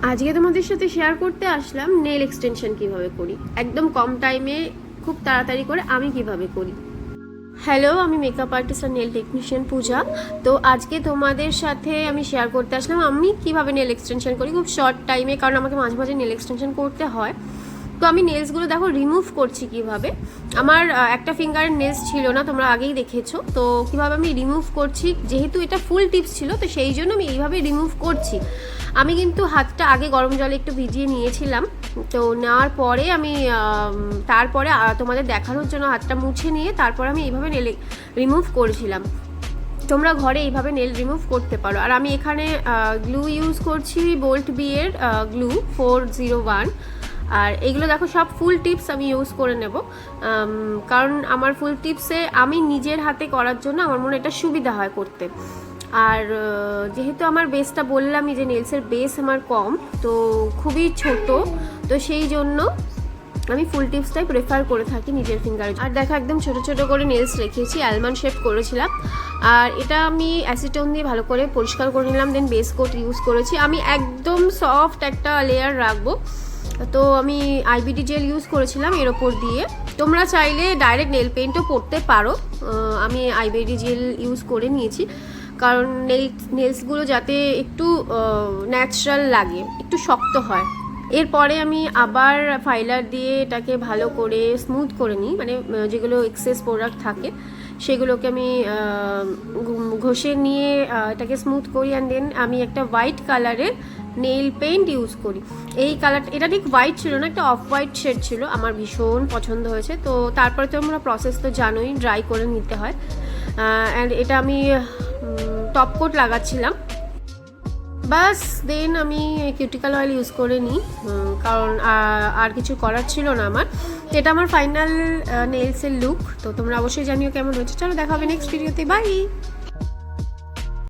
আজকে তোমাদের সাথে শেয়ার করতে আসলাম নেল এক্সটেনশন কিভাবে করি, একদম কম টাইমে খুব তাড়াতাড়ি করে আমি কিভাবে করি। হ্যালো, আমি মেকআপ আর্টিস্ট আর নেল টেকনিশিয়ান পূজা। তো আজকে তোমাদের সাথে আমি শেয়ার করতে আসলাম আমি কিভাবে নেল এক্সটেনশন করি খুব শর্ট টাইমে, কারণ আমাকে মাঝে মাঝে নেল এক্সটেনশন করতে হয়। তো আমি নেলসগুলো দেখো রিমুভ করছি কিভাবে। আমার একটা ফিঙ্গারের নেলস ছিল না, তোমরা আগেই দেখেছো। তো কিভাবে আমি রিমুভ করছি, যেহেতু এটা ফুল টিপস ছিল তো সেই জন্য আমি এইভাবে রিমুভ করছি। আমি কিন্তু হাতটা আগে গরম জলে একটু ভিজিয়ে নিয়েছিলাম। তো নেওয়ার পরে আমি তারপরে তোমাদের দেখানোর জন্য হাতটা মুছে নিয়ে তারপর আমি এইভাবে নেল রিমুভ করেছিলাম। তোমরা ঘরে এইভাবে নেল রিমুভ করতে পারো। আর আমি এখানে গ্লু ইউজ করছি, বোল্ট বিয়ের গ্লু 401। আর এগুলো দেখো সব ফুল টিপস আমি ইউজ করে নেব, কারণ আমার ফুল টিপসে আমি নিজের হাতে করার জন্য আমার মনে এটা সুবিধা হয় করতে। আর যেহেতু আমার বেসটা বললামই যে নেলসের বেস আমার কম, তো খুবই ছোট, তো সেই জন্য আমি ফুল টিপসটাই প্রেফার করে থাকি নিজের ফিঙ্গারে। আর দেখো একদম ছোট ছোট করে নেলস রেখেছি, অ্যালমন্ড শেপ করেছিলাম। আর এটা আমি অ্যাসিটোন দিয়ে ভালো করে পরিষ্কার করে নিলাম, দেন বেস কোট ইউজ করেছি। আমি একদম সফট একটা লেয়ার রাখবো, তো আমি আইবিডি জেল ইউজ করেছিলাম এর ওপর দিয়ে। তোমরা চাইলে ডাইরেক্ট নেল পেইন্টও করতে পারো, আমি আইবিডি জেল ইউজ করে নিয়েছি কারণ নেলসগুলো যাতে একটু ন্যাচারাল লাগে, একটু শক্ত হয়। এরপরে আমি আবার ফাইলার দিয়ে এটাকে ভালো করে স্মুথ করে নিই, মানে যেগুলো এক্সেস প্রোডাক্ট থাকে সেগুলোকে আমি ঘষে নিয়ে এটাকে স্মুথ করি। অ্যান্ড দেন আমি একটা হোয়াইট কালারের নেল পেইন্ট ইউজ করি। এই কালারটা, এটা ঠিক হোয়াইট ছিল না, একটা অফ হোয়াইট শেড ছিল, আমার ভীষণ পছন্দ হয়েছে। তো তারপরে তো আমরা প্রসেস তো জানোই, ড্রাই করে নিতে হয়। অ্যান্ড এটা আমি টপ কোট লাগাচ্ছিলাম বাস। দেন আমি কিউটিক্যাল অয়েল ইউজ করে নিই, কারণ আর কিছু করার ছিল না আমার। তো এটা আমার ফাইনাল নেলসের লুক। তো তোমরা অবশ্যই জানিও কেমন হয়েছে। চলো দেখা হবে নেক্সট ভিডিওতে, বাই।